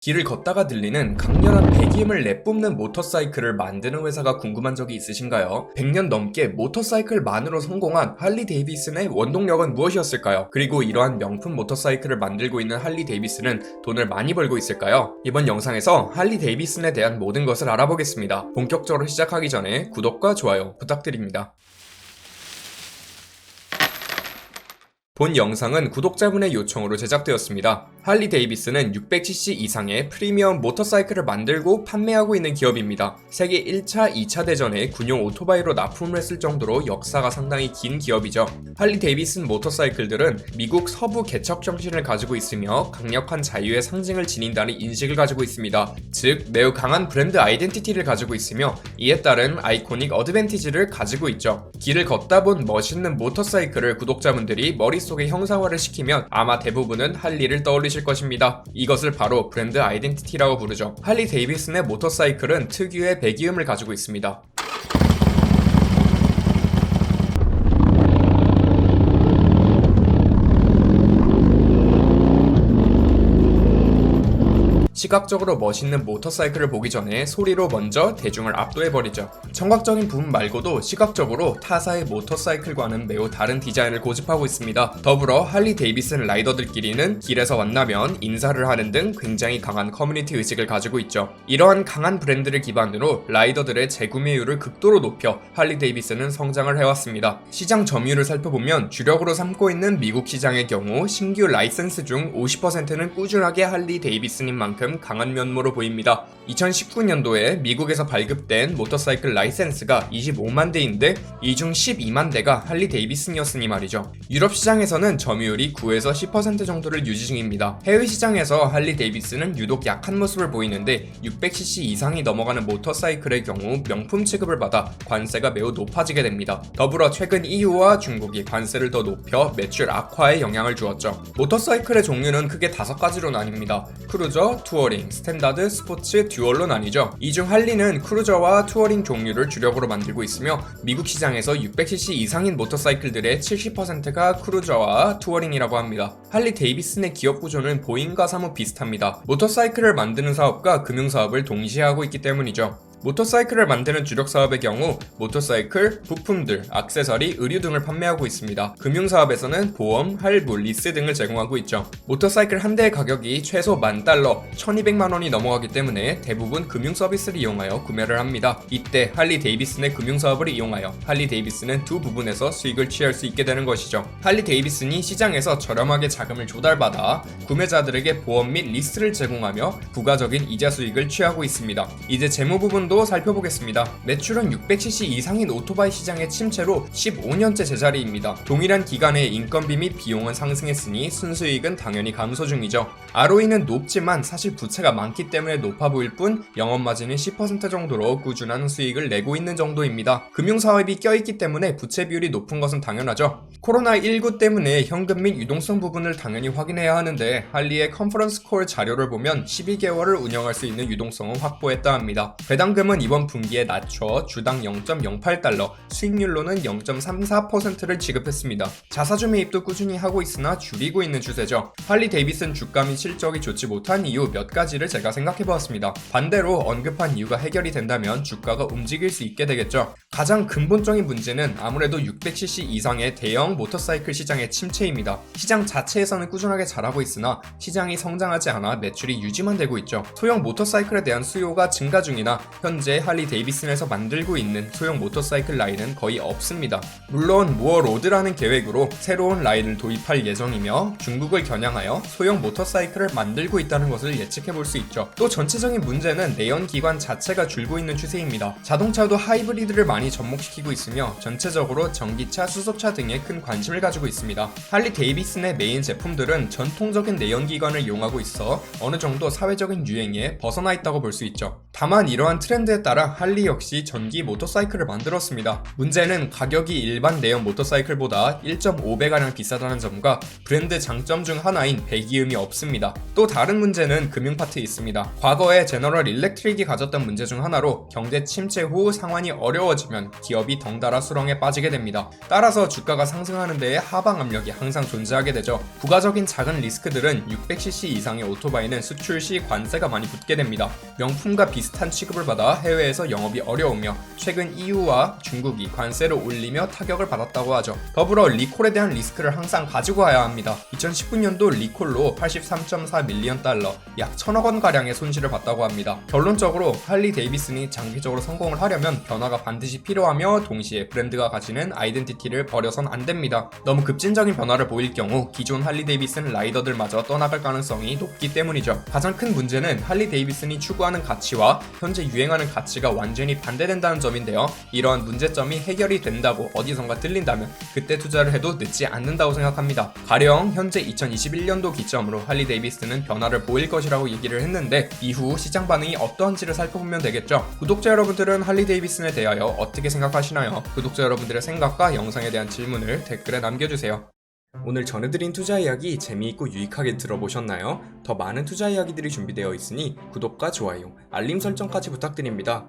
길을 걷다가 들리는 강렬한 배기음을 내뿜는 모터사이클을 만드는 회사가 궁금한 적이 있으신가요? 100년 넘게 모터사이클만으로 성공한 할리 데이비슨의 원동력은 무엇이었을까요? 그리고 이러한 명품 모터사이클을 만들고 있는 할리 데이비슨은 돈을 많이 벌고 있을까요? 이번 영상에서 할리 데이비슨에 대한 모든 것을 알아보겠습니다. 본격적으로 시작하기 전에 구독과 좋아요 부탁드립니다. 본 영상은 구독자분의 요청으로 제작되었습니다. 할리 데이비슨은 600cc 이상의 프리미엄 모터사이클을 만들고 판매하고 있는 기업입니다. 세계 1차, 2차 대전에 군용 오토바이로 납품을 했을 정도로 역사가 상당히 긴 기업이죠. 할리 데이비슨 모터사이클들은 미국 서부 개척 정신을 가지고 있으며 강력한 자유의 상징을 지닌다는 인식을 가지고 있습니다. 즉, 매우 강한 브랜드 아이덴티티를 가지고 있으며 이에 따른 아이코닉 어드밴티지를 가지고 있죠. 길을 걷다 본 멋있는 모터사이클을 구독자분들이 머릿속에 형상화를 시키면 아마 대부분은 할리를 떠올리실 것입니다. 이것을 바로 브랜드 아이덴티티라고 부르죠. 할리 데이비슨의 모터사이클은 특유의 배기음을 가지고 있습니다. 시각적으로 멋있는 모터사이클을 보기 전에 소리로 먼저 대중을 압도해버리죠. 청각적인 부분 말고도 시각적으로 타사의 모터사이클과는 매우 다른 디자인을 고집하고 있습니다. 더불어 할리 데이비슨 라이더들끼리는 길에서 만나면 인사를 하는 등 굉장히 강한 커뮤니티 의식을 가지고 있죠. 이러한 강한 브랜드를 기반으로 라이더들의 재구매율을 극도로 높여 할리 데이비슨은 성장을 해왔습니다. 시장 점유율을 살펴보면 주력으로 삼고 있는 미국 시장의 경우 신규 라이센스 중 50%는 꾸준하게 할리 데이비슨인 만큼 강한 면모로 보입니다. 2019년도에 미국에서 발급된 모터사이클 라이센스가 25만 대인데 이 중 12만 대가 할리 데이비슨이었으니 말이죠. 유럽 시장에서는 점유율이 9에서 10% 정도를 유지 중입니다. 해외 시장에서 할리 데이비슨은 유독 약한 모습을 보이는데 600cc 이상이 넘어가는 모터사이클의 경우 명품 취급을 받아 관세가 매우 높아지게 됩니다. 더불어 최근 EU와 중국이 관세를 더 높여 매출 악화에 영향을 주었죠. 모터사이클의 종류는 크게 5가지로 나뉩니다. 크루저, 투어링, 스탠다드, 스포츠, 듀얼로 나뉘죠. 이 중 할리는 크루저와 투어링 종류를 주력으로 만들고 있으며 미국 시장에서 600cc 이상인 모터사이클들의 70%가 크루저와 투어링이라고 합니다. 할리 데이비슨의 기업 구조는 보잉과 사뭇 비슷합니다. 모터사이클을 만드는 사업과 금융사업을 동시에 하고 있기 때문이죠. 모터사이클을 만드는 주력 사업의 경우 모터사이클, 부품들, 액세서리, 의류 등을 판매하고 있습니다. 금융사업에서는 보험, 할부, 리스 등을 제공하고 있죠. 모터사이클 한 대의 가격이 최소 $10,000, 1,200만 원이 넘어가기 때문에 대부분 금융 서비스를 이용하여 구매를 합니다. 이때 할리 데이비슨의 금융사업을 이용하여 할리 데이비슨은 두 부분에서 수익을 취할 수 있게 되는 것이죠. 할리 데이비슨이 시장에서 저렴하게 자금을 조달받아 구매자들에게 보험 및 리스를 제공하며 부가적인 이자 수익을 취하고 있습니다. 이제 재무 부분 살펴보겠습니다. 매출은 600cc 이상인 오토바이 시장의 침체로 15년째 제자리입니다. 동일한 기간에 인건비 및 비용은 상승했으니 순수이익은 당연히 감소 중이죠. ROE는 높지만 사실 부채가 많기 때문에 높아 보일 뿐 영업마진은 10% 정도로 꾸준한 수익을 내고 있는 정도입니다. 금융사업이 껴있기 때문에 부채 비율이 높은 것은 당연하죠. 코로나19 때문에 현금 및 유동성 부분을 당연히 확인해야 하는데 할리의 컨퍼런스 콜 자료를 보면 12개월을 운영할 수 있는 유동성을 확보했다 합니다. 배당금은 이번 분기에 낮춰 주당 0.08달러, 수익률로는 0.34%를 지급했습니다. 자사주 매입도 꾸준히 하고 있으나 줄이고 있는 추세죠. 할리 데이비슨 주가 및 실적이 좋지 못한 이유 몇 가지를 제가 생각해보았습니다. 반대로 언급한 이유가 해결이 된다면 주가가 움직일 수 있게 되겠죠. 가장 근본적인 문제는 아무래도 600cc 이상의 대형 모터사이클 시장의 침체입니다. 시장 자체에서는 꾸준하게 자라고 있으나 시장이 성장하지 않아 매출이 유지만 되고 있죠. 소형 모터사이클에 대한 수요가 증가 중이나 현재 할리 데이비슨에서 만들고 있는 소형 모터사이클 라인은 거의 없습니다. 물론 무어 로드라는 계획으로 새로운 라인을 도입할 예정이며 중국을 겨냥하여 소형 모터사이클을 만들고 있다는 것을 예측해볼 수 있죠. 또 전체적인 문제는 내연기관 자체가 줄고 있는 추세입니다. 자동차도 하이브리드를 많이 접목시키고 있으며 전체적으로 전기차, 수소차 등에 큰 관심을 가지고 있습니다. 할리 데이비슨의 메인 제품들은 전통적인 내연기관을 이용하고 있어 어느 정도 사회적인 유행에 벗어나 있다고 볼 수 있죠. 다만 이러한 트렌드에 따라 할리 역시 전기 모터사이클을 만들었습니다. 문제는 가격이 일반 내연 모터사이클보다 1.5배가량 비싸다는 점과 브랜드 장점 중 하나인 배기음이 없습니다. 겁니다. 또 다른 문제는 금융 파트에 있습니다. 과거에 제너럴 일렉트릭이 가졌던 문제 중 하나로 경제 침체 후 상환이 어려워지면 기업이 덩달아 수렁에 빠지게 됩니다. 따라서 주가가 상승하는 데에 하방 압력이 항상 존재하게 되죠. 부가적인 작은 리스크들은 600cc 이상의 오토바이는 수출 시 관세가 많이 붙게 됩니다. 명품과 비슷한 취급을 받아 해외에서 영업이 어려우며 최근 EU와 중국이 관세를 올리며 타격을 받았다고 하죠. 더불어 리콜에 대한 리스크를 항상 가지고 와야 합니다. 2019년도 리콜로 83.4 밀리언 달러, 약 1000억 원 가량의 손실을 봤다고 합니다. 결론적으로 할리 데이비슨이 장기적으로 성공을 하려면 변화가 반드시 필요하며 동시에 브랜드가 가지는 아이덴티티를 버려선 안 됩니다. 너무 급진적인 변화를 보일 경우 기존 할리 데이비슨 라이더들마저 떠나갈 가능성이 높기 때문이죠. 가장 큰 문제는 할리 데이비슨이 추구하는 가치와 현재 유행하는 가치가 완전히 반대된다는 점인데요. 이러한 문제점이 해결이 된다고 어디선가 들린다면 그때 투자를 해도 늦지 않는다고 생각합니다. 가령 현재 2021년도 기점으로 할리 데이비슨은 변화를 보일 것이라고 얘기를 했는데 이후 시장 반응이 어떠한지를 살펴보면 되겠죠. 구독자 여러분들은 할리 데이비슨에 대하여 어떻게 생각하시나요? 구독자 여러분들의 생각과 영상에 대한 질문을 댓글에 남겨주세요. 오늘 전해드린 투자 이야기 재미있고 유익하게 들어보셨나요? 더 많은 투자 이야기들이 준비되어 있으니 구독과 좋아요, 알림 설정까지 부탁드립니다.